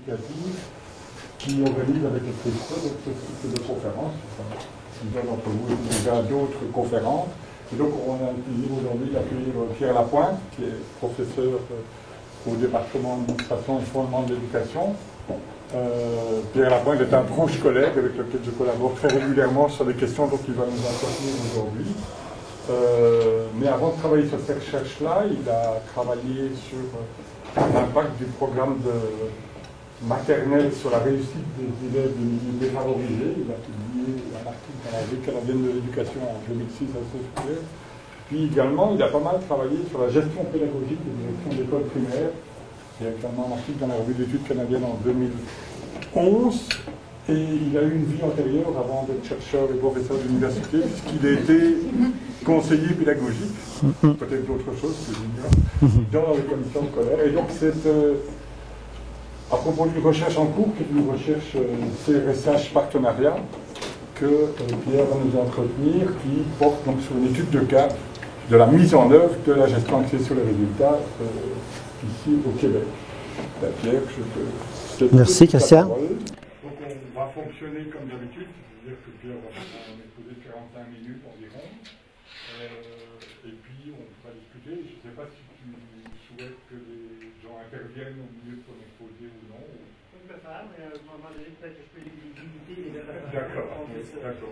éducative qui organise avec le CFE donc ce type de conférences. Plusieurs d'entre vous ont déjà d'autres conférences. Et donc on a le plaisir aujourd'hui d'accueillir Pierre Lapointe, qui est professeur au département d'administration et fondement de l'éducation. Pierre Lapointe est un proche collègue avec lequel je collabore très régulièrement sur des questions dont il va nous entretenir aujourd'hui. Mais avant de travailler sur ces recherches-là, il a travaillé sur l'impact du programme de maternelle sur la réussite des élèves de milieux défavorisés. Il a publié un article dans la Revue canadienne de l'éducation en 2006 à ce sujet. Puis également, il a pas mal travaillé sur la gestion pédagogique des directions d'école primaire. Il y a également un article dans la Revue d'études canadienne en 2011. Et il a eu une vie antérieure avant d'être chercheur et professeur d'université, puisqu'il a été conseiller pédagogique, peut-être d'autres choses que j'ignore, dans les commissions scolaires. Et donc c'est à propos d'une recherche en cours, qui est une recherche CRSH partenariat, que Pierre va nous entretenir, qui porte donc sur une étude de cas de la mise en œuvre de la gestion axée sur les résultats ici au Québec. Pierre, je te Merci Christian. Donc on va fonctionner comme d'habitude, c'est-à-dire que Pierre va exposer 45 minutes environ, et puis on va discuter. Je ne sais pas si tu souhaites que les gens interviennent au milieu de ton exposé ou non. Je peux le faire, mais à un moment donné, peut-être que je peux limiter les débats. D'accord,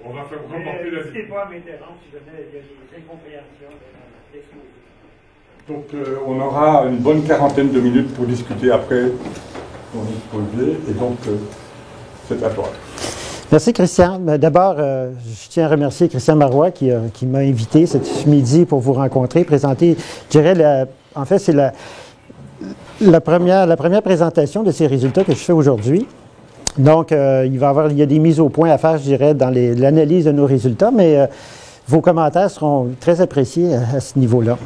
on va faire remonter la discussion. N'hésitez pas à m'interrompre si jamais il y a des incompréhensions de l'exposé. Donc on aura une bonne quarantaine de minutes pour discuter après ton exposé, et donc c'est à toi. Merci Christian. D'abord, je tiens à remercier Christian Marois qui m'a invité ce midi pour vous rencontrer, présenter, je dirais, en fait, c'est la première présentation de ces résultats que je fais aujourd'hui. Donc, il y a des mises au point à faire, je dirais, dans l'analyse de nos résultats, mais vos commentaires seront très appréciés à ce niveau-là.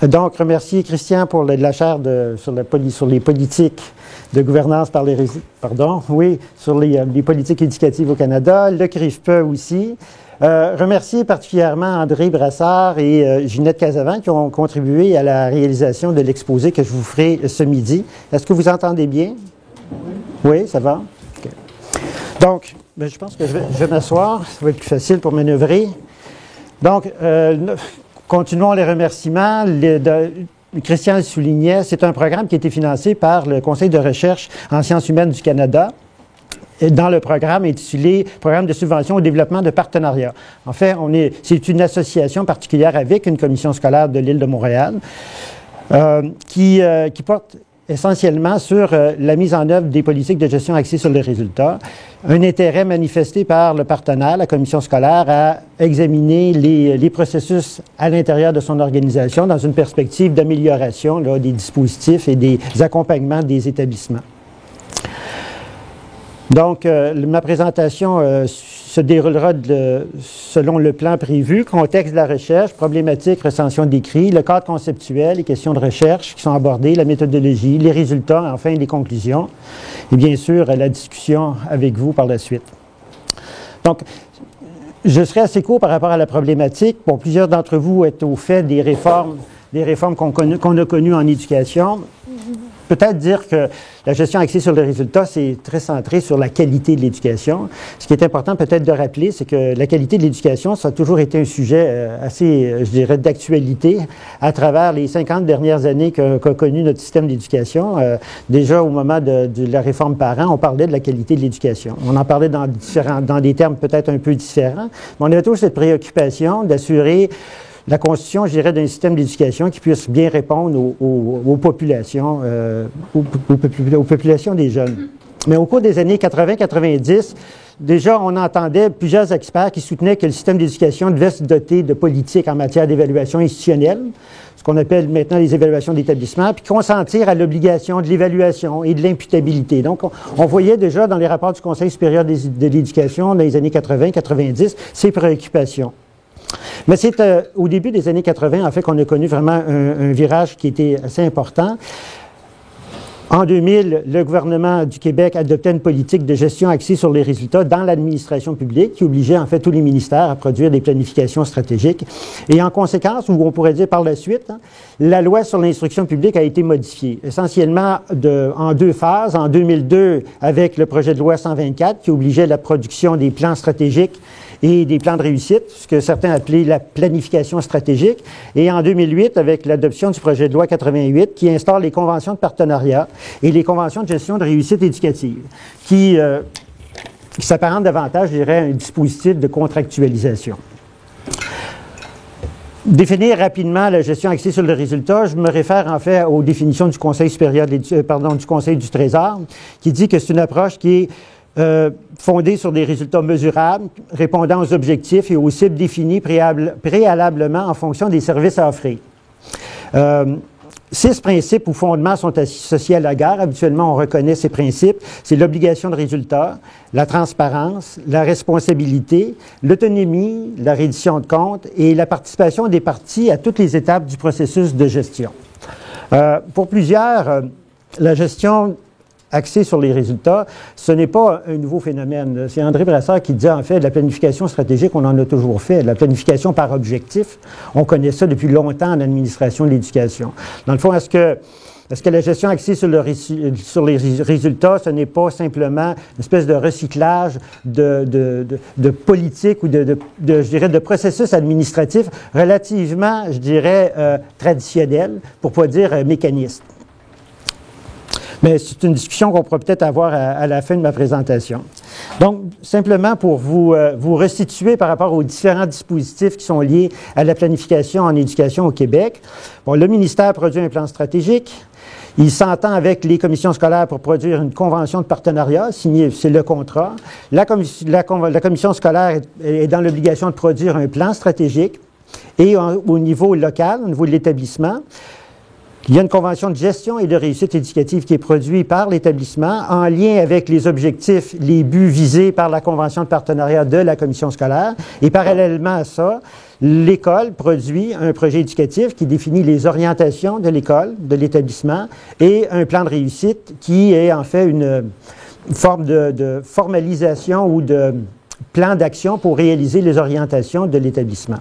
Donc, remercier Christian pour la chaire sur les politiques de gouvernance par les sur les politiques éducatives au Canada, le CRIFPE aussi. Remercier particulièrement André Brassard et Ginette Casavant qui ont contribué à la réalisation de l'exposé que je vous ferai ce midi. Est-ce que vous entendez bien? Oui, ça va? Okay. Donc, je pense que je vais m'asseoir, ça va être plus facile pour manœuvrer. Donc, continuons les remerciements. Christian le soulignait, c'est un programme qui a été financé par le Conseil de recherche en sciences humaines du Canada, dans le programme intitulé « Programme de subvention au développement de partenariat ». En fait, c'est une association particulière avec une commission scolaire de l'île de Montréal qui porte essentiellement sur la mise en œuvre des politiques de gestion axées sur les résultats. Un intérêt manifesté par le partenaire, la commission scolaire, à examiner les processus à l'intérieur de son organisation dans une perspective d'amélioration des dispositifs et des accompagnements des établissements. Donc, ma présentation se déroulera selon le plan prévu, contexte de la recherche, problématique, recension d'écrit, le cadre conceptuel, les questions de recherche qui sont abordées, la méthodologie, les résultats, enfin les conclusions, et bien sûr la discussion avec vous par la suite. Donc, je serai assez court par rapport à la problématique. Bon, plusieurs d'entre vous êtes au fait des réformes qu'on a connues en éducation. Peut-être dire que la gestion axée sur les résultats, c'est très centré sur la qualité de l'éducation. Ce qui est important peut-être de rappeler, c'est que la qualité de l'éducation, ça a toujours été un sujet assez, je dirais, d'actualité à travers les 50 dernières années qu'a connu notre système d'éducation. Déjà au moment de la réforme parent, on parlait de la qualité de l'éducation. On en parlait dans des termes peut-être un peu différents, mais on avait toujours cette préoccupation d'assurer la constitution, je dirais, d'un système d'éducation qui puisse bien répondre aux populations, aux populations des jeunes. Mais au cours des années 80-90, déjà, on entendait plusieurs experts qui soutenaient que le système d'éducation devait se doter de politiques en matière d'évaluation institutionnelle, ce qu'on appelle maintenant les évaluations d'établissement, puis consentir à l'obligation de l'évaluation et de l'imputabilité. Donc, on voyait déjà dans les rapports du Conseil supérieur de l'éducation dans les années 80-90 ces préoccupations. Mais c'est au début des années 80, en fait, qu'on a connu vraiment un virage qui était assez important. En 2000, le gouvernement du Québec adoptait une politique de gestion axée sur les résultats dans l'administration publique qui obligeait en fait tous les ministères à produire des planifications stratégiques. Et en conséquence, ou on pourrait dire par la suite, la loi sur l'instruction publique a été modifiée, essentiellement en deux phases. En 2002, avec le projet de loi 124 qui obligeait la production des plans stratégiques et des plans de réussite, ce que certains appelaient la planification stratégique, et en 2008 avec l'adoption du projet de loi 88 qui instaure les conventions de partenariat et les conventions de gestion de réussite éducative, qui s'apparentent davantage, je dirais, à un dispositif de contractualisation. Définir rapidement la gestion axée sur le résultat, je me réfère en fait aux définitions du Conseil supérieur du Conseil du Trésor, qui dit que c'est une approche qui est fondée sur des résultats mesurables, répondant aux objectifs et aux cibles définis préalablement en fonction des services à offrir. 6 principes ou fondements sont associés à la GAR. Habituellement, on reconnaît ces principes. C'est l'obligation de résultat, la transparence, la responsabilité, l'autonomie, la reddition de comptes et la participation des parties à toutes les étapes du processus de gestion. Pour plusieurs, la gestion axée sur les résultats, ce n'est pas un nouveau phénomène. C'est André Brassard qui disait, en fait, de la planification stratégique, on en a toujours fait. La planification par objectif, on connaît ça depuis longtemps en administration de l'éducation. Dans le fond, est-ce que la gestion axée sur les résultats, ce n'est pas simplement une espèce de recyclage de politique ou je dirais, de processus administratif relativement, je dirais, traditionnel, pour ne pas dire mécaniste? Mais c'est une discussion qu'on pourra peut-être avoir à la fin de ma présentation. Donc, simplement pour vous restituer par rapport aux différents dispositifs qui sont liés à la planification en éducation au Québec. Bon, le ministère produit un plan stratégique. Il s'entend avec les commissions scolaires pour produire une convention de partenariat, signée, c'est le contrat. La commission scolaire est dans l'obligation de produire un plan stratégique et au niveau local, au niveau de l'établissement, il y a une convention de gestion et de réussite éducative qui est produite par l'établissement en lien avec les objectifs, les buts visés par la convention de partenariat de la commission scolaire. Et parallèlement à ça, l'école produit un projet éducatif qui définit les orientations de l'école, de l'établissement, et un plan de réussite qui est en fait une forme de formalisation ou de plan d'action pour réaliser les orientations de l'établissement.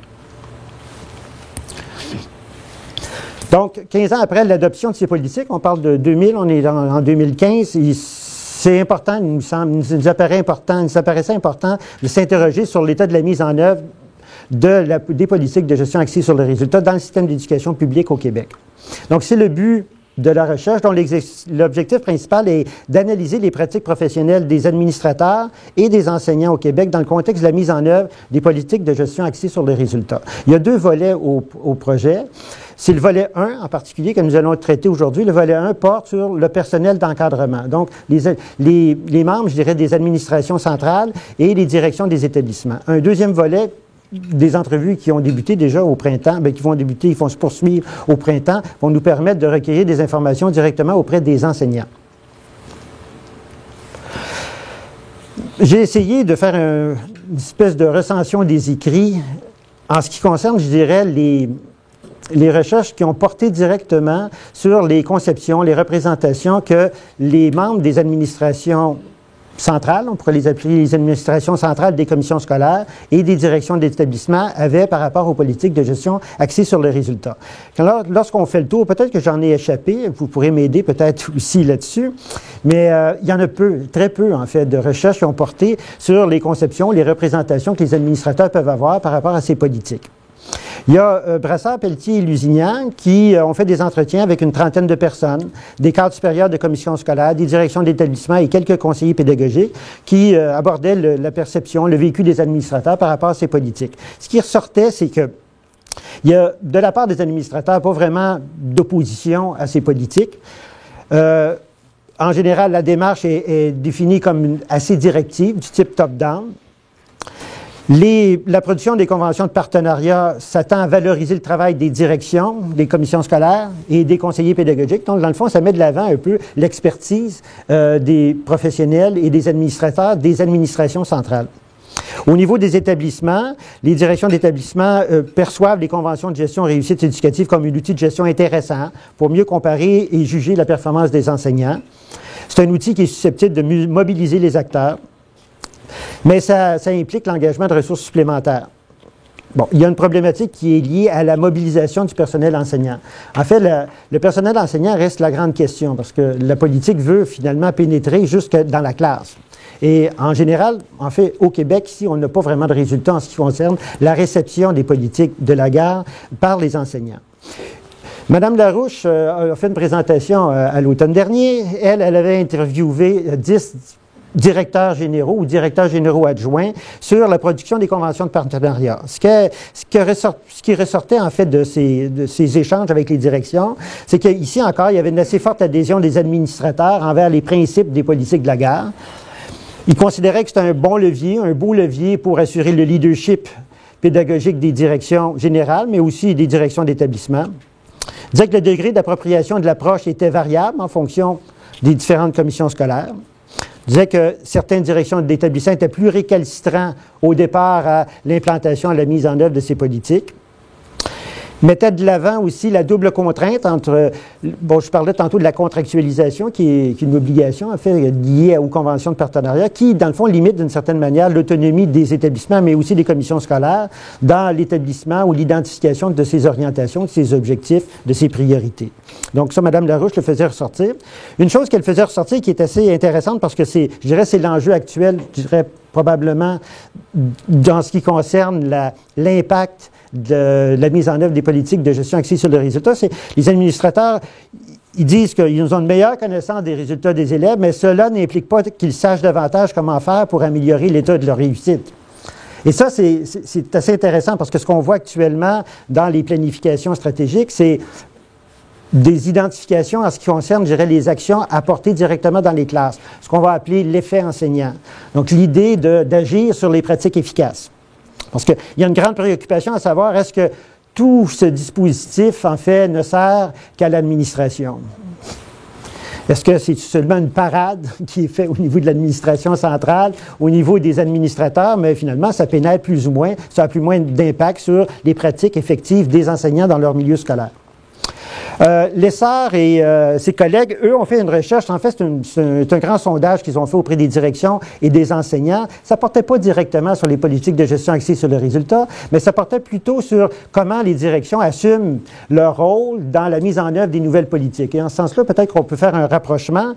Donc, 15 ans après l'adoption de ces politiques, on parle de 2000, on est en 2015, c'est important, il nous apparaissait important de s'interroger sur l'état de la mise en œuvre des politiques de gestion axées sur le résultat dans le système d'éducation publique au Québec. Donc, c'est le but de la recherche dont l'objectif principal est d'analyser les pratiques professionnelles des administrateurs et des enseignants au Québec dans le contexte de la mise en œuvre des politiques de gestion axées sur les résultats. Il y a 2 volets au projet. C'est le volet 1 en particulier que nous allons traiter aujourd'hui. Le volet 1 porte sur le personnel d'encadrement. Donc, les membres, je dirais, des administrations centrales et les directions des établissements. Un deuxième volet, des entrevues qui ont débuté déjà au printemps, qui vont débuter, ils vont se poursuivre au printemps, vont nous permettre de recueillir des informations directement auprès des enseignants. J'ai essayé de faire une espèce de recension des écrits en ce qui concerne, je dirais, les recherches qui ont porté directement sur les conceptions, les représentations que les membres des administrations centrales, on pourrait les appeler les administrations centrales des commissions scolaires et des directions d'établissement avaient par rapport aux politiques de gestion axées sur le résultat. Alors, lorsqu'on fait le tour, peut-être que j'en ai échappé, vous pourrez m'aider peut-être aussi là-dessus, mais il y en a très peu en fait, de recherches qui ont porté sur les conceptions, les représentations que les administrateurs peuvent avoir par rapport à ces politiques. Il y a Brassard, Pelletier et Lusignan qui ont fait des entretiens avec une trentaine de personnes, des cadres supérieurs de commissions scolaires, des directions d'établissement et quelques conseillers pédagogiques qui abordaient la perception, le vécu des administrateurs par rapport à ces politiques. Ce qui ressortait, c'est que il y a de la part des administrateurs pas vraiment d'opposition à ces politiques. En général, la démarche est définie comme assez directive, du type top-down. La production des conventions de partenariat s'attend à valoriser le travail des directions, des commissions scolaires et des conseillers pédagogiques. Donc, dans le fond, ça met de l'avant un peu l'expertise des professionnels et des administrateurs des administrations centrales. Au niveau des établissements, les directions d'établissement perçoivent les conventions de gestion réussite éducative comme un outil de gestion intéressant pour mieux comparer et juger la performance des enseignants. C'est un outil qui est susceptible de mobiliser les acteurs, mais ça implique l'engagement de ressources supplémentaires. Bon, il y a une problématique qui est liée à la mobilisation du personnel enseignant. En fait, le personnel enseignant reste la grande question parce que la politique veut finalement pénétrer jusque dans la classe. Et en général, en fait, au Québec, ici, on n'a pas vraiment de résultats en ce qui concerne la réception des politiques de la garde par les enseignants. Madame Larouche a fait une présentation à l'automne dernier. Elle avait interviewé 10 directeurs généraux ou directeurs généraux adjoints sur la production des conventions de partenariat. Ce qui ressortait en fait de ces échanges avec les directions, c'est qu'ici encore, il y avait une assez forte adhésion des administrateurs envers les principes des politiques de la garde. Ils considéraient que c'était un bon levier, un beau levier pour assurer le leadership pédagogique des directions générales, mais aussi des directions d'établissement. Ils disaient que le degré d'appropriation de l'approche était variable en fonction des différentes commissions scolaires. Disait que certaines directions d'établissement étaient plus récalcitrants au départ à l'implantation et à la mise en œuvre de ces politiques. Mettait de l'avant aussi la double contrainte entre, bon, je parlais tantôt de la contractualisation qui est une obligation en fait liée aux conventions de partenariat qui, dans le fond, limite d'une certaine manière l'autonomie des établissements, mais aussi des commissions scolaires dans l'établissement ou l'identification de ses orientations, de ses objectifs, de ses priorités. Donc ça, Mme Larouche le faisait ressortir. Une chose qu'elle faisait ressortir qui est assez intéressante parce que c'est, je dirais, c'est l'enjeu actuel, je dirais probablement dans ce qui concerne l'impact de la mise en œuvre des politiques de gestion axées sur le résultat, c'est les administrateurs, ils disent qu'ils ont une meilleure connaissance des résultats des élèves, mais cela n'implique pas qu'ils sachent davantage comment faire pour améliorer l'état de leur réussite. Et ça, c'est assez intéressant parce que ce qu'on voit actuellement dans les planifications stratégiques, c'est des identifications en ce qui concerne, je dirais, les actions apportées directement dans les classes, ce qu'on va appeler l'effet enseignant. Donc, l'idée d'agir sur les pratiques efficaces. Parce qu'il y a une grande préoccupation à savoir, est-ce que tout ce dispositif, en fait, ne sert qu'à l'administration? Est-ce que c'est seulement une parade qui est faite au niveau de l'administration centrale, au niveau des administrateurs, mais finalement, ça pénètre plus ou moins, ça a plus ou moins d'impact sur les pratiques effectives des enseignants dans leur milieu scolaire. Lessard et ses collègues, eux, ont fait une recherche. En fait, c'est un grand sondage qu'ils ont fait auprès des directions et des enseignants. Ça portait pas directement sur les politiques de gestion axées sur le résultat, mais ça portait plutôt sur comment les directions assument leur rôle dans la mise en œuvre des nouvelles politiques. Et en ce sens-là, peut-être qu'on peut faire un rapprochement.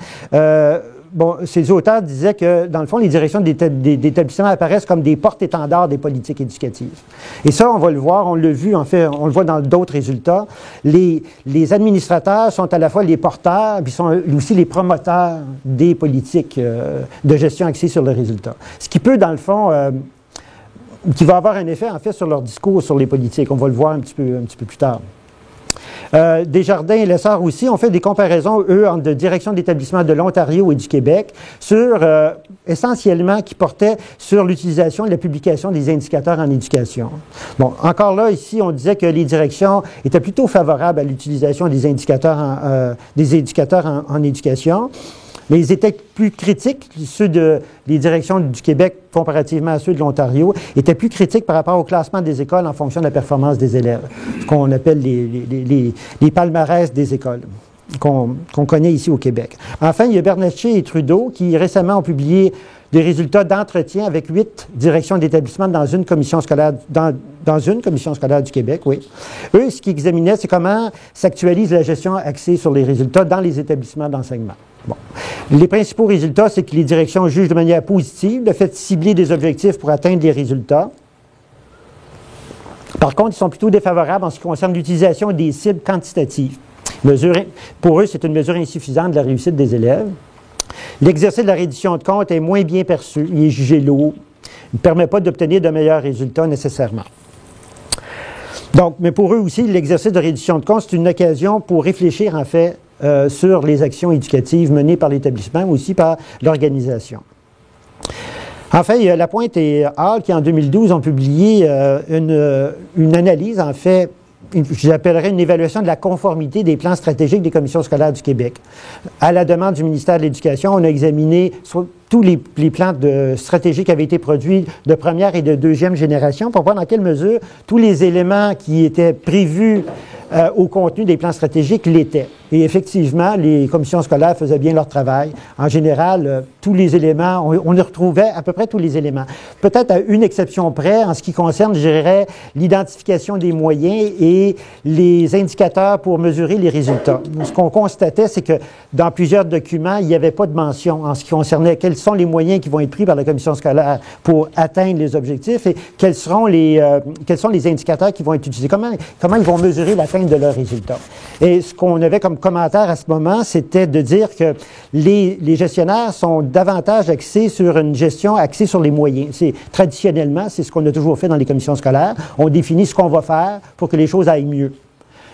Bon, ces auteurs disaient que, dans le fond, les directions d'établissement apparaissent comme des porte-étendards des politiques éducatives. Et ça, on va le voir, on l'a vu, en fait, on le voit dans d'autres résultats. Les administrateurs sont à la fois les porteurs, puis sont aussi les promoteurs des politiques de gestion axées sur le résultat. Ce qui peut, dans le fond, qui va avoir un effet, en fait, sur leur discours sur les politiques. On va le voir un petit peu plus tard. Desjardins et Lessard aussi ont fait des comparaisons, eux, entre de directions d'établissement de l'Ontario et du Québec, sur, essentiellement, qui portaient sur l'utilisation et la publication des indicateurs en éducation. Bon, encore là, ici, on disait que les directions étaient plutôt favorables à l'utilisation des indicateurs en éducation. Mais ils étaient plus critiques, ceux des directions du Québec comparativement à ceux de l'Ontario, étaient plus critiques par rapport au classement des écoles en fonction de la performance des élèves, ce qu'on appelle les palmarès des écoles, qu'on connaît ici au Québec. Enfin, il y a Bernatchez et Trudeau qui récemment ont publié des résultats d'entretien avec 8 directions d'établissement dans une commission scolaire, dans une commission scolaire du Québec, oui. Eux, ce qu'ils examinaient, c'est comment s'actualise la gestion axée sur les résultats dans les établissements d'enseignement. Bon. Les principaux résultats, c'est que les directions jugent de manière positive le fait de cibler des objectifs pour atteindre les résultats. Par contre, ils sont plutôt défavorables en ce qui concerne l'utilisation des cibles quantitatives. Pour eux, c'est une mesure insuffisante de la réussite des élèves. L'exercice de la reddition de comptes est moins bien perçu, il est jugé lourd, il ne permet pas d'obtenir de meilleurs résultats nécessairement. Donc, mais pour eux aussi, l'exercice de reddition de comptes, c'est une occasion pour réfléchir, en fait, sur les actions éducatives menées par l'établissement, mais aussi par l'organisation. Enfin, il y a Lapointe et Hall qui, en 2012, ont publié une analyse, en fait, j'appellerais une évaluation de la conformité des plans stratégiques des commissions scolaires du Québec. À la demande du ministère de l'Éducation, on a examiné tous les plans stratégiques avaient été produits de première et de deuxième génération pour voir dans quelle mesure tous les éléments qui étaient prévus au contenu des plans stratégiques l'étaient. Et effectivement, les commissions scolaires faisaient bien leur travail. En général, tous les éléments, on y retrouvait à peu près tous les éléments. Peut-être à une exception près, en ce qui concerne, je dirais, l'identification des moyens et les indicateurs pour mesurer les résultats. Ce qu'on constatait, c'est que dans plusieurs documents, il n'y avait pas de mention en ce qui concernait quels sont les moyens qui vont être pris par la commission scolaire pour atteindre les objectifs et quels sont les indicateurs qui vont être utilisés. Comment ils vont mesurer l'atteinte de leurs résultats. Et ce qu'on avait comme commentaire à ce moment, c'était de dire que les gestionnaires sont davantage axés sur une gestion axée sur les moyens. Traditionnellement, c'est ce qu'on a toujours fait dans les commissions scolaires. On définit ce qu'on va faire pour que les choses aillent mieux.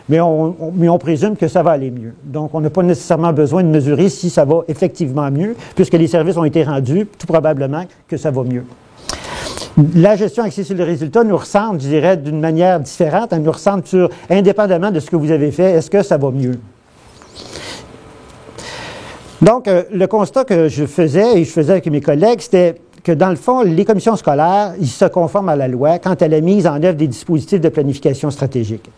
Mais on présume que ça va aller mieux. Donc, on n'a pas nécessairement besoin de mesurer si ça va effectivement mieux, puisque les services ont été rendus, tout probablement que ça va mieux. La gestion axée sur les résultats nous ressemble, je dirais, d'une manière différente. Elle nous ressemble sur, indépendamment de ce que vous avez fait, est-ce que ça va mieux? Donc, le constat que je faisais, et je faisais avec mes collègues, c'était que, dans le fond, les commissions scolaires, ils se conforment à la loi quant à la mise en œuvre des dispositifs de planification stratégique.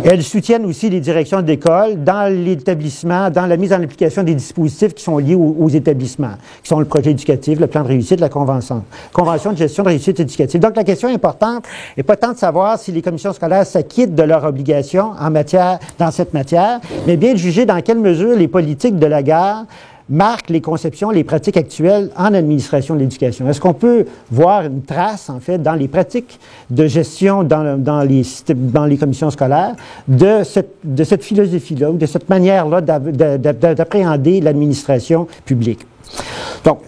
Elles soutiennent aussi les directions d'école dans l'établissement, dans la mise en application des dispositifs qui sont liés aux établissements, qui sont le projet éducatif, le plan de réussite, la convention de gestion de réussite éducative. Donc, la question importante n'est pas tant de savoir si les commissions scolaires s'acquittent de leurs obligations dans cette matière, mais bien de juger dans quelle mesure les politiques de la gare marquent les conceptions, les pratiques actuelles en administration de l'éducation. Est-ce qu'on peut voir une trace, en fait, dans les pratiques de gestion dans les commissions scolaires de cette philosophie-là ou de cette manière-là d'appréhender l'administration publique? Donc,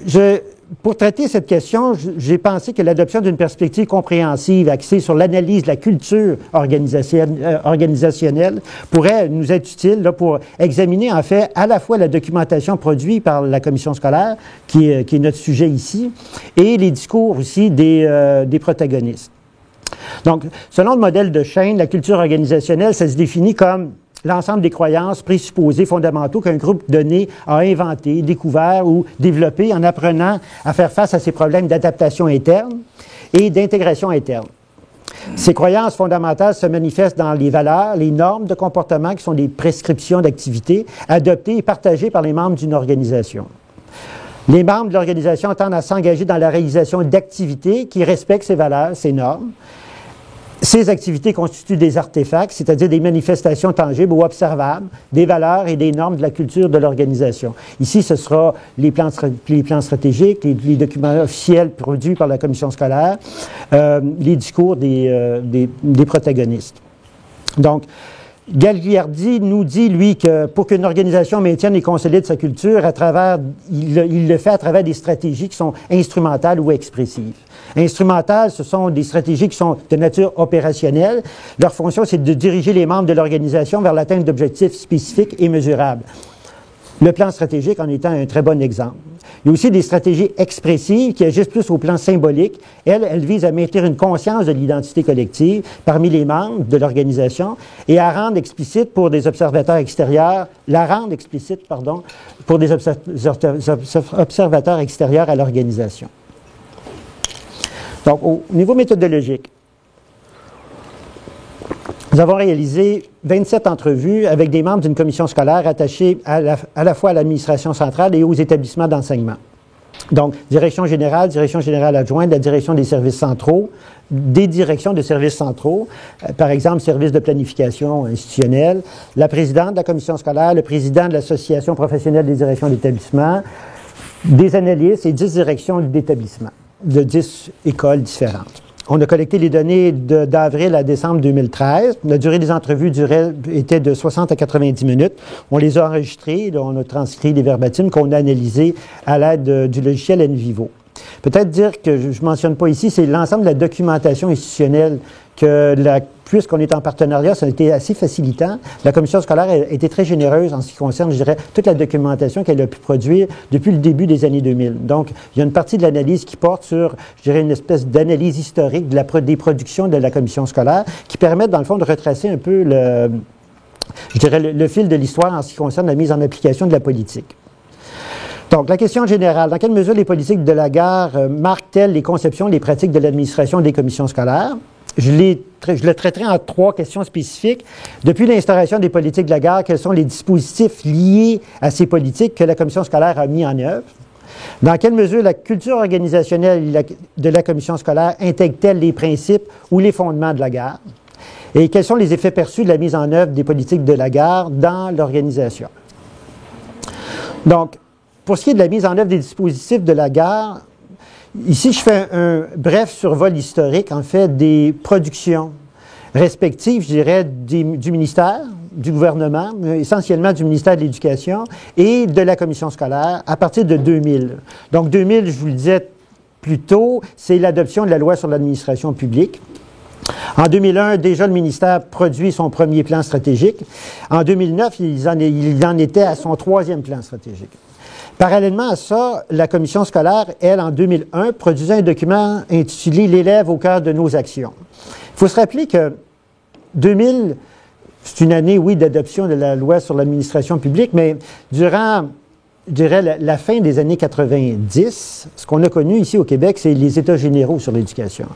pour traiter cette question, j'ai pensé que l'adoption d'une perspective compréhensive axée sur l'analyse de la culture organisationnelle pourrait nous être utile là, pour examiner en fait à la fois la documentation produite par la commission scolaire, qui est notre sujet ici, et les discours aussi des protagonistes. Donc, selon le modèle de Shane, la culture organisationnelle, ça se définit comme l'ensemble des croyances, présupposés fondamentaux qu'un groupe donné a inventé, découvert ou développé en apprenant à faire face à ses problèmes d'adaptation interne et d'intégration interne. Ces croyances fondamentales se manifestent dans les valeurs, les normes de comportement qui sont des prescriptions d'activité adoptées et partagées par les membres d'une organisation. Les membres de l'organisation tendent à s'engager dans la réalisation d'activités qui respectent ces valeurs, ces normes. Ces activités constituent des artefacts, c'est-à-dire des manifestations tangibles ou observables, des valeurs et des normes de la culture de l'organisation. Ici, ce sera les plans stratégiques, les documents officiels produits par la commission scolaire, les discours des protagonistes. Donc, Gagliardi nous dit, lui, que pour qu'une organisation maintienne et consolide sa culture, il le fait à travers des stratégies qui sont instrumentales ou expressives. Instrumentales, ce sont des stratégies qui sont de nature opérationnelle. Leur fonction, c'est de diriger les membres de l'organisation vers l'atteinte d'objectifs spécifiques et mesurables. Le plan stratégique en étant un très bon exemple. Il y a aussi des stratégies expressives qui agissent plus au plan symbolique. Elles visent à maintenir une conscience de l'identité collective parmi les membres de l'organisation et à rendre explicite pour des observateurs extérieurs, pour des observateurs extérieurs à l'organisation. Donc, au niveau méthodologique, nous avons réalisé 27 entrevues avec des membres d'une commission scolaire attachée à la fois à l'administration centrale et aux établissements d'enseignement. Donc, direction générale adjointe, la direction des services centraux, des directions de services centraux, par exemple, service de planification institutionnelle, la présidente de la commission scolaire, le président de l'association professionnelle des directions d'établissement, des analystes et 10 directions d'établissement, de 10 écoles différentes. On a collecté les données d'avril à décembre 2013. La durée des entrevues était de 60 à 90 minutes. On les a enregistrées, on a transcrit les verbatims qu'on a analysés à l'aide du logiciel NVivo. Peut-être dire que je ne mentionne pas ici, c'est l'ensemble de la documentation institutionnelle puisqu'on est en partenariat, ça a été assez facilitant. La commission scolaire a été très généreuse en ce qui concerne, je dirais, toute la documentation qu'elle a pu produire depuis le début des années 2000. Donc, il y a une partie de l'analyse qui porte sur, je dirais, une espèce d'analyse historique des productions de la commission scolaire qui permettent, dans le fond, de retracer un peu le fil de l'histoire en ce qui concerne la mise en application de la politique. Donc, la question générale, dans quelle mesure les politiques de Lagarde marquent-elles les conceptions, les pratiques de l'administration des commissions scolaires? Je le traiterai en 3 questions spécifiques. Depuis l'instauration des politiques de Lagarde, quels sont les dispositifs liés à ces politiques que la commission scolaire a mis en œuvre? Dans quelle mesure la culture organisationnelle de la commission scolaire intègre-t-elle les principes ou les fondements de Lagarde? Et quels sont les effets perçus de la mise en œuvre des politiques de Lagarde dans l'organisation? Donc, pour ce qui est de la mise en œuvre des dispositifs de Lagarde, ici, je fais un bref survol historique, en fait, des productions respectives, je dirais, du ministère, du gouvernement, essentiellement du ministère de l'Éducation et de la commission scolaire à partir de 2000. Donc, 2000, je vous le disais plus tôt, c'est l'adoption de la loi sur l'administration publique. En 2001, déjà, le ministère produit son premier plan stratégique. En 2009, il en était à son 3e plan stratégique. Parallèlement à ça, la commission scolaire, elle, en 2001, produisait un document intitulé « L'élève au cœur de nos actions ». Il faut se rappeler que 2000, c'est une année, oui, d'adoption de la loi sur l'administration publique, mais durant, je dirais, la fin des années 90, ce qu'on a connu ici au Québec, c'est les États généraux sur l'éducation.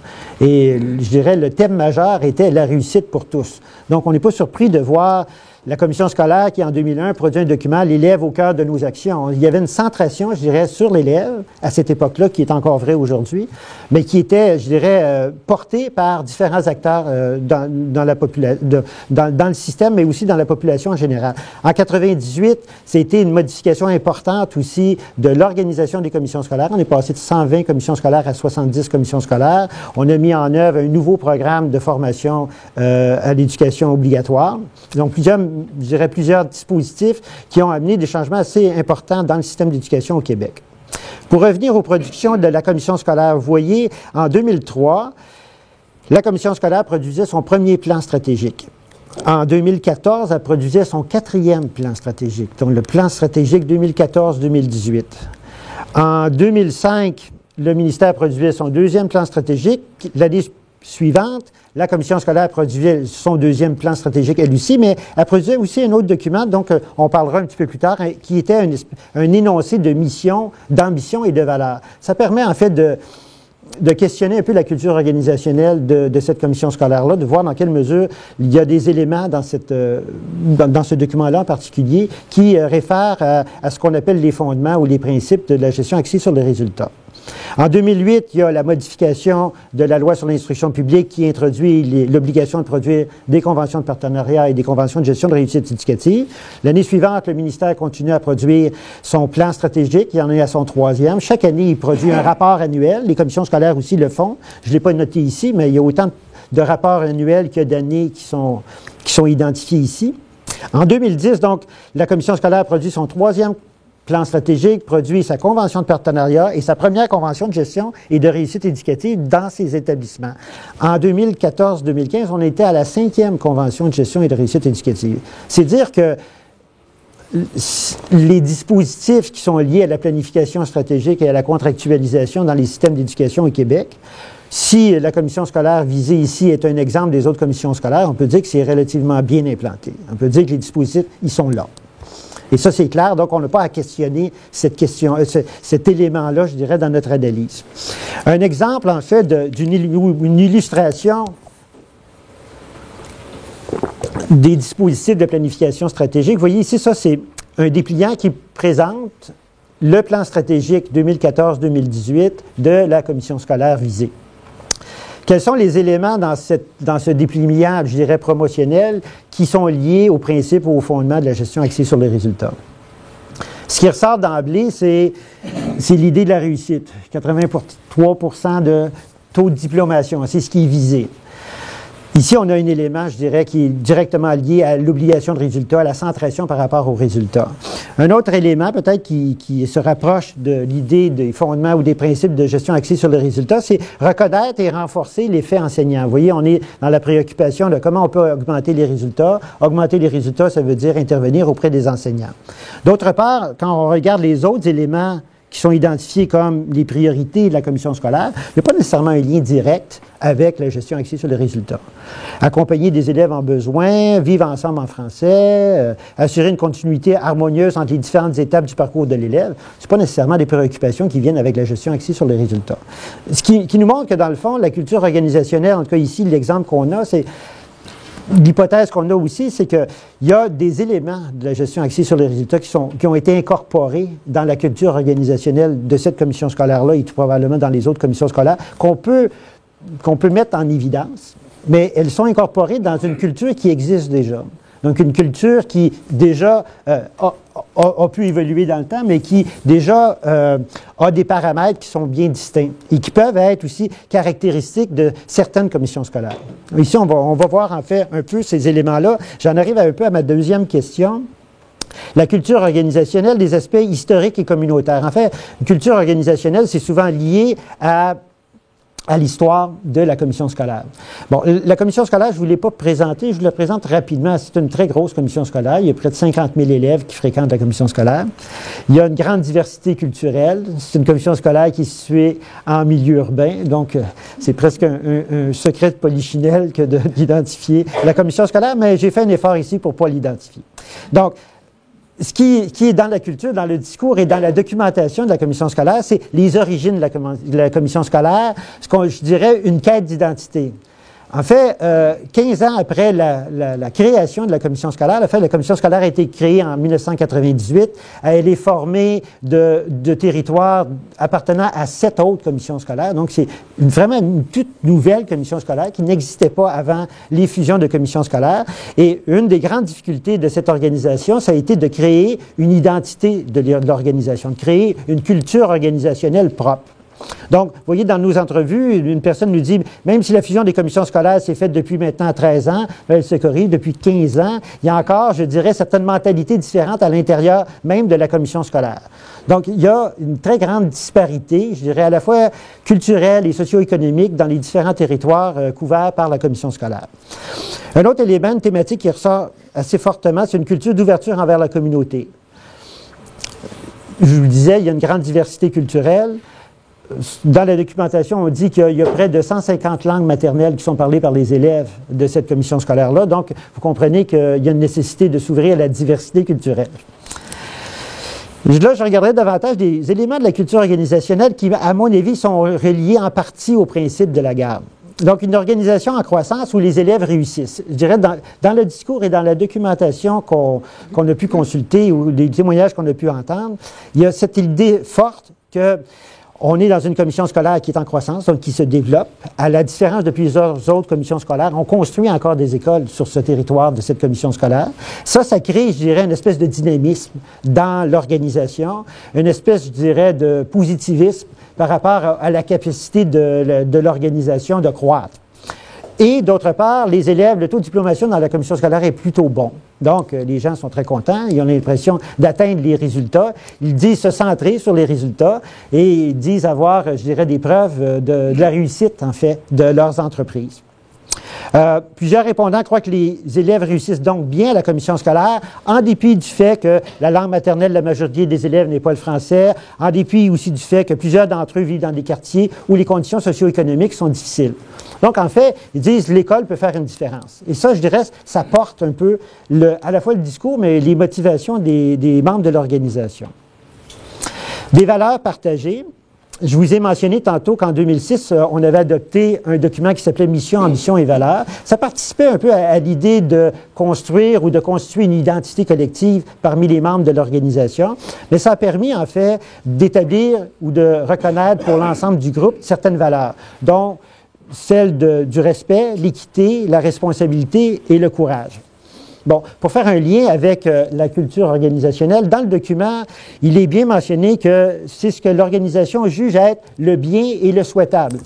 Et je dirais, le thème majeur était la réussite pour tous. Donc, on n'est pas surpris de voir la commission scolaire qui, en 2001, produit un document « L'élève au cœur de nos actions ». Il y avait une centration, je dirais, sur l'élève, à cette époque-là, qui est encore vrai aujourd'hui, mais qui était, je dirais, portée par différents acteurs dans le système, mais aussi dans la population en général. En 98, c'était une modification importante aussi de l'organisation des commissions scolaires. On est passé de 120 commissions scolaires à 70 commissions scolaires. On a mis en œuvre un nouveau programme de formation à l'éducation obligatoire. Donc, plusieurs dispositifs qui ont amené des changements assez importants dans le système d'éducation au Québec. Pour revenir aux productions de la commission scolaire, vous voyez, en 2003, la commission scolaire produisait son premier plan stratégique. En 2014, elle produisait son 4e plan stratégique, donc le plan stratégique 2014-2018. En 2005, le ministère produisait son 2e plan stratégique. L'année suivante, la commission scolaire produisait son 2e plan stratégique, elle aussi, mais elle produisait aussi un autre document, donc on parlera un petit peu plus tard, qui était un énoncé de mission, d'ambition et de valeur. Ça permet en fait de questionner un peu la culture organisationnelle de cette commission scolaire-là, de voir dans quelle mesure il y a des éléments dans ce document-là en particulier qui réfèrent à ce qu'on appelle les fondements ou les principes de la gestion axée sur les résultats. En 2008, il y a la modification de la loi sur l'instruction publique qui introduit l'obligation de produire des conventions de partenariat et des conventions de gestion de réussite éducative. L'année suivante, le ministère continue à produire son plan stratégique. Il en est à son 3e. Chaque année, il produit un rapport annuel. Les commissions scolaires aussi le font. Je ne l'ai pas noté ici, mais il y a autant de rapports annuels qu'il y a d'années qui sont identifiés ici. En 2010, donc, la commission scolaire produit son 3e plan stratégique, produit sa convention de partenariat et sa première convention de gestion et de réussite éducative dans ses établissements. En 2014-2015, on était à la 5e convention de gestion et de réussite éducative. C'est dire que les dispositifs qui sont liés à la planification stratégique et à la contractualisation dans les systèmes d'éducation au Québec, si la commission scolaire visée ici est un exemple des autres commissions scolaires, on peut dire que c'est relativement bien implanté. On peut dire que les dispositifs, ils sont là. Et ça, c'est clair, donc on n'a pas à questionner cet élément-là, je dirais, dans notre analyse. Un exemple, en fait, d'une illustration des dispositifs de planification stratégique. Vous voyez ici, ça, c'est un dépliant qui présente le plan stratégique 2014-2018 de la commission scolaire visée. Quels sont les éléments dans ce dépliant, je dirais, promotionnel, qui sont liés aux principes ou aux fondements de la gestion axée sur les résultats? Ce qui ressort d'emblée, c'est l'idée de la réussite. 83% de taux de diplomation, c'est ce qui est visé. Ici, on a un élément, je dirais, qui est directement lié à l'obligation de résultat, à la centration par rapport aux résultats. Un autre élément, peut-être, qui se rapproche de l'idée des fondements ou des principes de gestion axés sur les résultats, c'est reconnaître et renforcer l'effet enseignant. Vous voyez, on est dans la préoccupation de comment on peut augmenter les résultats. Augmenter les résultats, ça veut dire intervenir auprès des enseignants. D'autre part, quand on regarde les autres éléments qui sont identifiés comme les priorités de la commission scolaire, il n'y a pas nécessairement un lien direct avec la gestion axée sur les résultats. Accompagner des élèves en besoin, vivre ensemble en français, assurer une continuité harmonieuse entre les différentes étapes du parcours de l'élève, ce n'est pas nécessairement des préoccupations qui viennent avec la gestion axée sur les résultats. Ce qui nous montre que, dans le fond, la culture organisationnelle, en tout cas ici, l'exemple qu'on a, c'est l'hypothèse qu'on a aussi, c'est qu'il y a des éléments de la gestion axée sur les résultats qui ont été incorporés dans la culture organisationnelle de cette commission scolaire-là et tout probablement dans les autres commissions scolaires qu'on peut mettre en évidence, mais elles sont incorporées dans une culture qui existe déjà. Donc, une culture qui, déjà, a pu évoluer dans le temps, mais qui, déjà, a des paramètres qui sont bien distincts et qui peuvent être aussi caractéristiques de certaines commissions scolaires. Ici, on va voir, en fait, un peu ces éléments-là. J'en arrive un peu à ma deuxième question. La culture organisationnelle, des aspects historiques et communautaires. En fait, une culture organisationnelle, c'est souvent lié à l'histoire de la commission scolaire. Bon, la commission scolaire, je ne vous l'ai pas présentée, je vous la présente rapidement. C'est une très grosse commission scolaire. Il y a près de 50 000 élèves qui fréquentent la commission scolaire. Il y a une grande diversité culturelle. C'est une commission scolaire qui est située en milieu urbain, donc c'est presque un secret de polichinelle que d'identifier la commission scolaire, mais j'ai fait un effort ici pour ne pas l'identifier. Donc, ce qui est dans la culture, dans le discours et dans la documentation de la commission scolaire, c'est les origines de la commission scolaire, je dirais une quête d'identité. En fait, 15 ans après la création de la commission scolaire, la commission scolaire a été créée en 1998. Elle est formée de territoires appartenant à 7 autres commissions scolaires. Donc, c'est vraiment une toute nouvelle commission scolaire qui n'existait pas avant les fusions de commissions scolaires. Et une des grandes difficultés de cette organisation, ça a été de créer une identité de l'organisation, de créer une culture organisationnelle propre. Donc, vous voyez, dans nos entrevues, une personne nous dit, même si la fusion des commissions scolaires s'est faite depuis maintenant 13 ans, elle se corrige depuis 15 ans, il y a encore, je dirais, certaines mentalités différentes à l'intérieur même de la commission scolaire. Donc, il y a une très grande disparité, je dirais, à la fois culturelle et socio-économique dans les différents territoires couverts par la commission scolaire. Un autre élément, une thématique qui ressort assez fortement, c'est une culture d'ouverture envers la communauté. Je vous le disais, il y a une grande diversité culturelle. Dans la documentation, on dit qu'il y a près de 150 langues maternelles qui sont parlées par les élèves de cette commission scolaire-là. Donc, vous comprenez qu'il y a une nécessité de s'ouvrir à la diversité culturelle. Là, je regarderai davantage des éléments de la culture organisationnelle qui, à mon avis, sont reliés en partie au principe de la garde. Donc, une organisation en croissance où les élèves réussissent. Je dirais, dans le discours et dans la documentation qu'on a pu consulter ou les témoignages qu'on a pu entendre, il y a cette idée forte que on est dans une commission scolaire qui est en croissance, donc qui se développe. À la différence de plusieurs autres commissions scolaires, on construit encore des écoles sur ce territoire de cette commission scolaire. Ça crée, je dirais, une espèce de dynamisme dans l'organisation, une espèce, je dirais, de positivisme par rapport à la capacité de l'organisation de croître. Et d'autre part, les élèves, le taux de diplomation dans la commission scolaire est plutôt bon. Donc, les gens sont très contents, ils ont l'impression d'atteindre les résultats. Ils disent se centrer sur les résultats et ils disent avoir, je dirais, des preuves de la réussite, en fait, de leurs entreprises. Plusieurs répondants croient que les élèves réussissent donc bien à la commission scolaire, en dépit du fait que la langue maternelle de la majorité des élèves n'est pas le français, en dépit aussi du fait que plusieurs d'entre eux vivent dans des quartiers où les conditions socio-économiques sont difficiles. Donc, en fait, ils disent que l'école peut faire une différence. Et ça, je dirais, ça porte un peu à la fois le discours, mais les motivations des membres de l'organisation. Des valeurs partagées. Je vous ai mentionné tantôt qu'en 2006, on avait adopté un document qui s'appelait « Mission, ambition et valeurs ». Ça participait un peu à l'idée de construire ou de constituer une identité collective parmi les membres de l'organisation, mais ça a permis, en fait, d'établir ou de reconnaître pour l'ensemble du groupe certaines valeurs, dont celles du respect, l'équité, la responsabilité et le courage. Bon, pour faire un lien avec la culture organisationnelle, dans le document, il est bien mentionné que c'est ce que l'organisation juge être le bien et le souhaitable.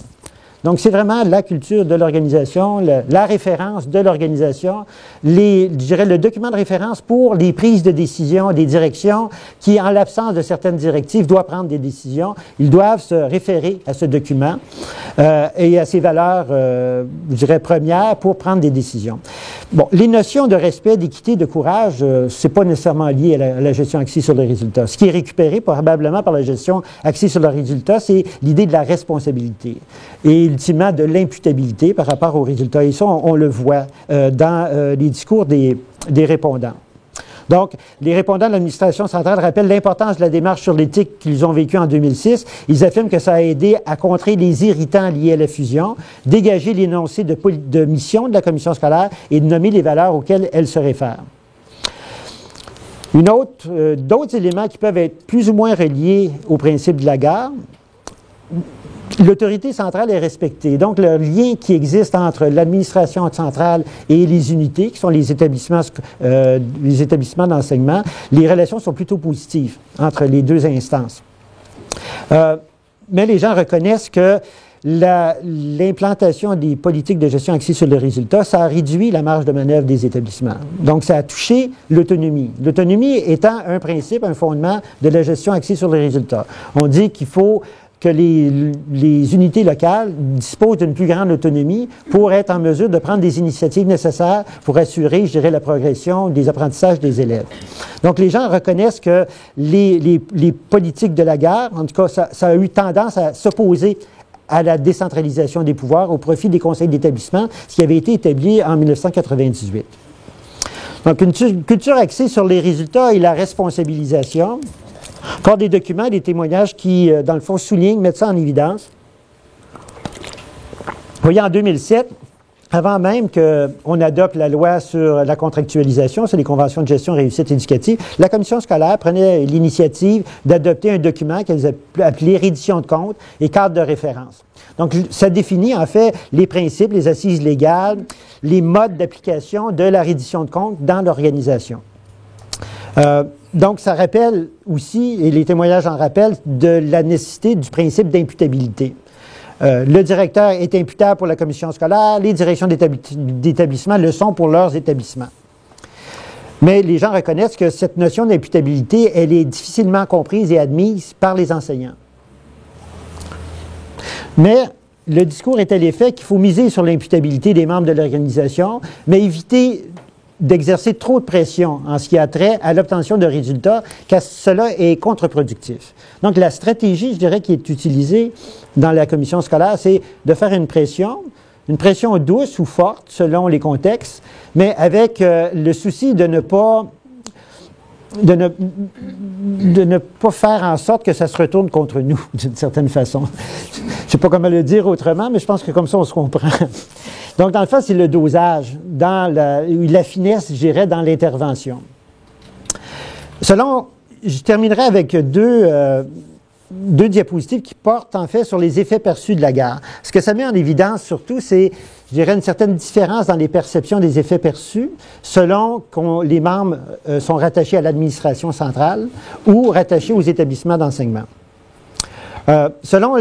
Donc, c'est vraiment la culture de l'organisation, la référence de l'organisation, je dirais le document de référence pour les prises de décision des directions qui, en l'absence de certaines directives, doivent prendre des décisions. Ils doivent se référer à ce document. et à ses valeurs, je dirais, premières pour prendre des décisions. Bon, les notions de respect, d'équité, de courage, c'est pas nécessairement lié à la gestion axée sur le résultat. Ce qui est récupéré probablement par la gestion axée sur le résultat, c'est l'idée de la responsabilité et ultimement de l'imputabilité par rapport aux résultats. Et ça, on le voit dans les discours des répondants. Donc, les répondants de l'administration centrale rappellent l'importance de la démarche sur l'éthique qu'ils ont vécue en 2006. Ils affirment que ça a aidé à contrer les irritants liés à la fusion, dégager l'énoncé de mission de la commission scolaire et de nommer les valeurs auxquelles elle se réfère. D'autres éléments qui peuvent être plus ou moins reliés au principe de la gare. L'autorité centrale est respectée. Donc, le lien qui existe entre l'administration centrale et les unités, qui sont les établissements d'enseignement, les relations sont plutôt positives entre les deux instances. Mais les gens reconnaissent que l'implantation des politiques de gestion axées sur le résultat, ça a réduit la marge de manœuvre des établissements. Donc, ça a touché l'autonomie. L'autonomie étant un principe, un fondement de la gestion axée sur le résultat. On dit qu'il faut que les unités locales disposent d'une plus grande autonomie pour être en mesure de prendre des initiatives nécessaires pour assurer, je dirais, la progression des apprentissages des élèves. Donc, les gens reconnaissent que les politiques de la gare, en tout cas, ça a eu tendance à s'opposer à la décentralisation des pouvoirs au profit des conseils d'établissement, ce qui avait été établi en 1998. Donc, une culture axée sur les résultats et la responsabilisation. Encore des documents, des témoignages qui, dans le fond, soulignent, mettent ça en évidence. Vous voyez, en 2007, avant même qu'on adopte la loi sur la contractualisation, sur les conventions de gestion réussite éducative, la commission scolaire prenait l'initiative d'adopter un document qu'elle appelait reddition de comptes et cadre de référence. Donc, ça définit en fait les principes, les assises légales, les modes d'application de la reddition de comptes dans l'organisation. Donc, ça rappelle aussi, et les témoignages en rappellent, de la nécessité du principe d'imputabilité. Le directeur est imputable pour la commission scolaire, les directions d'établissement le sont pour leurs établissements. Mais les gens reconnaissent que cette notion d'imputabilité, elle est difficilement comprise et admise par les enseignants. Mais le discours est à l'effet qu'il faut miser sur l'imputabilité des membres de l'organisation, mais éviter d'exercer trop de pression en ce qui a trait à l'obtention de résultats, car cela est contre-productif. Donc, la stratégie, je dirais, qui est utilisée dans la commission scolaire, c'est de faire une pression douce ou forte selon les contextes, mais avec le souci de ne pas faire en sorte que ça se retourne contre nous, d'une certaine façon. Je ne sais pas comment le dire autrement, mais je pense que comme ça, on se comprend. Donc, dans le fond, c'est le dosage, la finesse, je dirais, dans l'intervention. Je terminerai avec deux diapositives qui portent, en fait, sur les effets perçus de la gare. Ce que ça met en évidence, surtout, c'est, je dirais, une certaine différence dans les perceptions des effets perçus selon que les membres sont rattachés à l'administration centrale ou rattachés aux établissements d'enseignement. Selon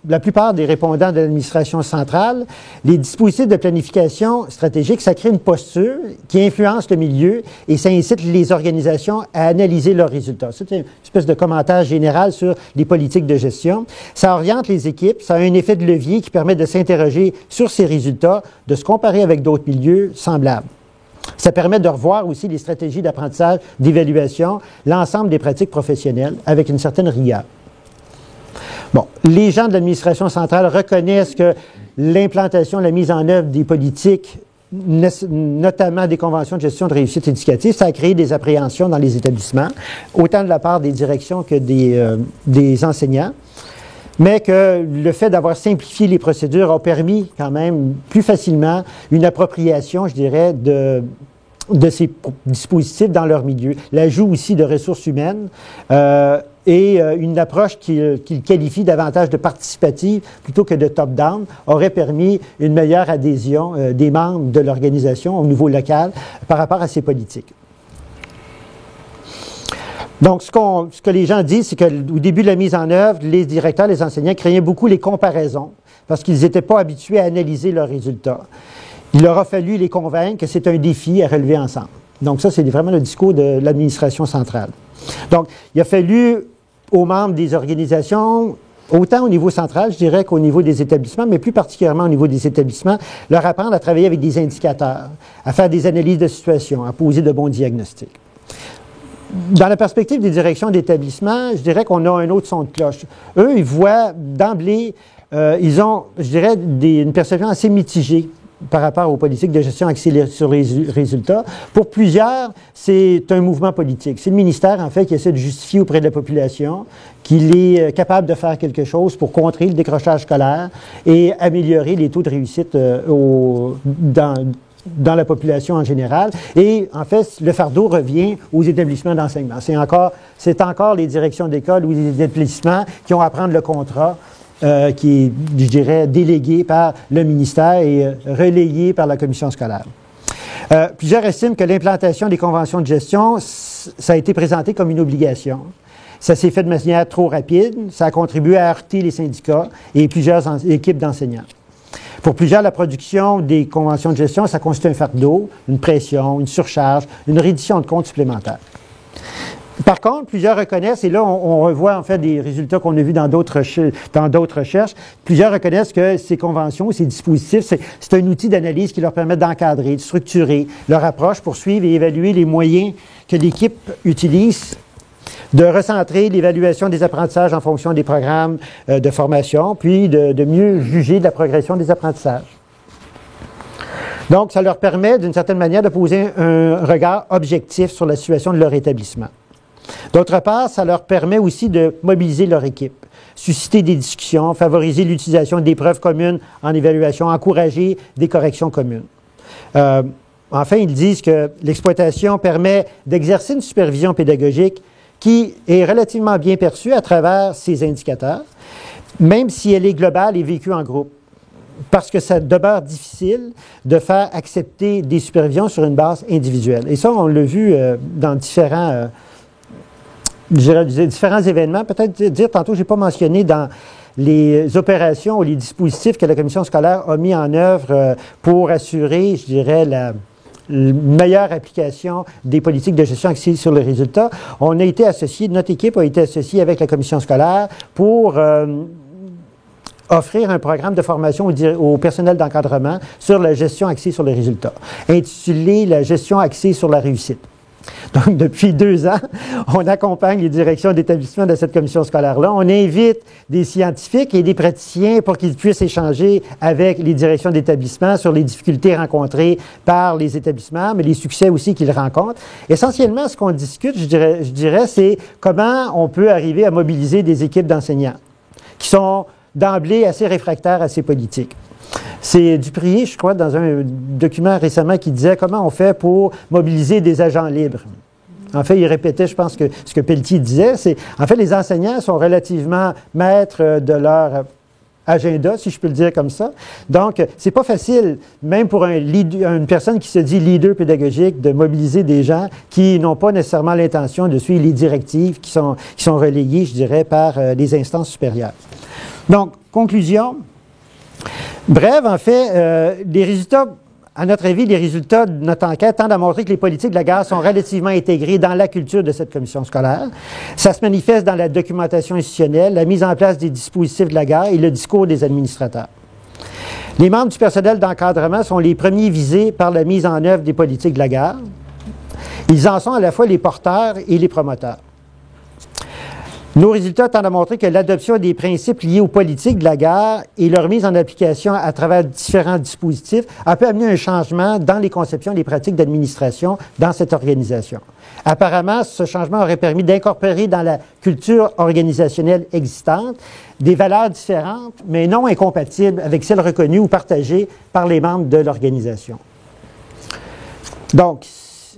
la plupart des répondants de l'administration centrale, les dispositifs de planification stratégique, ça crée une posture qui influence le milieu et ça incite les organisations à analyser leurs résultats. C'est une espèce de commentaire général sur les politiques de gestion. Ça oriente les équipes, ça a un effet de levier qui permet de s'interroger sur ces résultats, de se comparer avec d'autres milieux semblables. Ça permet de revoir aussi les stratégies d'apprentissage, d'évaluation, l'ensemble des pratiques professionnelles avec une certaine rigueur. Bon, les gens de l'administration centrale reconnaissent que l'implantation, la mise en œuvre des politiques, notamment des conventions de gestion de réussite éducative, ça a créé des appréhensions dans les établissements, autant de la part des directions que des enseignants, mais que le fait d'avoir simplifié les procédures a permis quand même plus facilement une appropriation, je dirais, de ces dispositifs dans leur milieu. L'ajout aussi de ressources humaines et une approche qu'il qualifie davantage de participative plutôt que de top-down aurait permis une meilleure adhésion des membres de l'organisation au niveau local par rapport à ces politiques. Donc, ce que les gens disent, c'est qu'au début de la mise en œuvre, les directeurs, les enseignants craignaient beaucoup les comparaisons parce qu'ils n'étaient pas habitués à analyser leurs résultats. Il leur a fallu les convaincre que c'est un défi à relever ensemble. Donc ça, c'est vraiment le discours de l'administration centrale. Donc, il a fallu aux membres des organisations autant au niveau central, je dirais, qu'au niveau des établissements, mais plus particulièrement au niveau des établissements, leur apprendre à travailler avec des indicateurs, à faire des analyses de situation, à poser de bons diagnostics. Dans la perspective des directions d'établissement, je dirais qu'on a un autre son de cloche. Eux, ils voient d'emblée, ils ont, je dirais, une perception assez mitigée par rapport aux politiques de gestion axées sur les résultats. Pour plusieurs, c'est un mouvement politique. C'est le ministère, en fait, qui essaie de justifier auprès de la population qu'il est capable de faire quelque chose pour contrer le décrochage scolaire et améliorer les taux de réussite dans la population en général. Et en fait, le fardeau revient aux établissements d'enseignement. C'est encore les directions d'école ou les établissements qui ont à prendre le contrat qui est, je dirais, délégué par le ministère et relayé par la commission scolaire. Plusieurs estiment que l'implantation des conventions de gestion, ça a été présenté comme une obligation. Ça s'est fait de manière trop rapide, ça a contribué à heurter les syndicats et plusieurs équipes d'enseignants. Pour plusieurs, la production des conventions de gestion, ça constitue un fardeau, une pression, une surcharge, une reddition de comptes supplémentaires. Par contre, plusieurs reconnaissent, et là on revoit en fait des résultats qu'on a vus dans d'autres recherches, plusieurs reconnaissent que ces conventions, ces dispositifs, c'est un outil d'analyse qui leur permet d'encadrer, de structurer leur approche pour suivre et évaluer les moyens que l'équipe utilise, de recentrer l'évaluation des apprentissages en fonction des programmes de formation, puis de mieux juger de la progression des apprentissages. Donc, ça leur permet, d'une certaine manière, de poser un regard objectif sur la situation de leur établissement. D'autre part, ça leur permet aussi de mobiliser leur équipe, susciter des discussions, favoriser l'utilisation d'épreuves communes en évaluation, encourager des corrections communes. Enfin, ils disent que l'exploitation permet d'exercer une supervision pédagogique qui est relativement bien perçue à travers ces indicateurs, même si elle est globale et vécue en groupe, parce que ça demeure difficile de faire accepter des supervisions sur une base individuelle. Et ça, on l'a vu dans différents événements. Peut-être dire, tantôt, je n'ai pas mentionné dans les opérations ou les dispositifs que la commission scolaire a mis en œuvre pour assurer, je dirais, la meilleure application des politiques de gestion axées sur les résultats. On a été associé, notre équipe a été associée avec la commission scolaire pour offrir un programme de formation au personnel d'encadrement sur la gestion axée sur les résultats, intitulé « La gestion axée sur la réussite ». Donc, depuis 2 ans, on accompagne les directions d'établissement de cette commission scolaire-là. On invite des scientifiques et des praticiens pour qu'ils puissent échanger avec les directions d'établissement sur les difficultés rencontrées par les établissements, mais les succès aussi qu'ils rencontrent. Essentiellement, ce qu'on discute, je dirais, c'est comment on peut arriver à mobiliser des équipes d'enseignants qui sont d'emblée assez réfractaires à ces politiques. C'est Duprier, je crois, dans un document récemment qui disait comment on fait pour mobiliser des agents libres. En fait, il répétait, je pense, que ce que Pelletier disait, c'est, en fait, les enseignants sont relativement maîtres de leur agenda, si je peux le dire comme ça. Donc, c'est pas facile, même pour une personne qui se dit leader pédagogique, de mobiliser des gens qui n'ont pas nécessairement l'intention de suivre les directives qui sont relayées, je dirais, par les instances supérieures. Donc, conclusion. Bref, en fait, les résultats, à notre avis, les résultats de notre enquête tendent à montrer que les politiques de la guerre sont relativement intégrées dans la culture de cette commission scolaire. Ça se manifeste dans la documentation institutionnelle, la mise en place des dispositifs de la guerre et le discours des administrateurs. Les membres du personnel d'encadrement sont les premiers visés par la mise en œuvre des politiques de la guerre. Ils en sont à la fois les porteurs et les promoteurs. Nos résultats tendent à montrer que l'adoption des principes liés aux politiques de la guerre et leur mise en application à travers différents dispositifs a pu amener un changement dans les conceptions et les pratiques d'administration dans cette organisation. Apparemment, ce changement aurait permis d'incorporer dans la culture organisationnelle existante des valeurs différentes, mais non incompatibles avec celles reconnues ou partagées par les membres de l'organisation. Donc,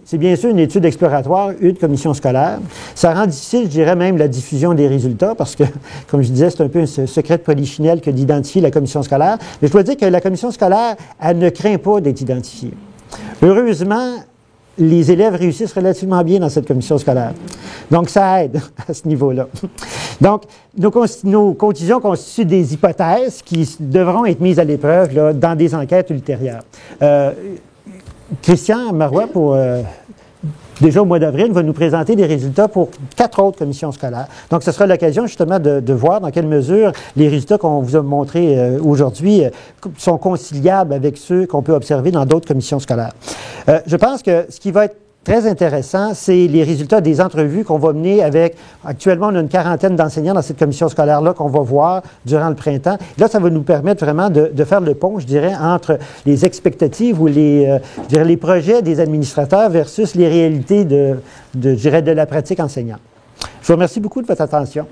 c'est bien sûr une étude exploratoire, une commission scolaire. Ça rend difficile, je dirais même, la diffusion des résultats parce que, comme je disais, c'est un peu un secret de polichinelle que d'identifier la commission scolaire. Mais je dois dire que la commission scolaire, elle ne craint pas d'être identifiée. Heureusement, les élèves réussissent relativement bien dans cette commission scolaire. Donc, ça aide à ce niveau-là. Donc, nos conclusions constituent des hypothèses qui devront être mises à l'épreuve là, dans des enquêtes ultérieures. Christian Marois, pour déjà au mois d'avril, va nous présenter des résultats pour 4 autres commissions scolaires. Donc, ce sera l'occasion justement de voir dans quelle mesure les résultats qu'on vous a montrés aujourd'hui sont conciliables avec ceux qu'on peut observer dans d'autres commissions scolaires. Je pense que ce qui va être très intéressant, c'est les résultats des entrevues qu'on va mener avec, actuellement, on a une quarantaine d'enseignants dans cette commission scolaire-là qu'on va voir durant le printemps. Là, ça va nous permettre vraiment de faire le pont, je dirais, entre les expectatives ou je dirais, les projets des administrateurs versus les réalités de la pratique enseignante. Je vous remercie beaucoup de votre attention.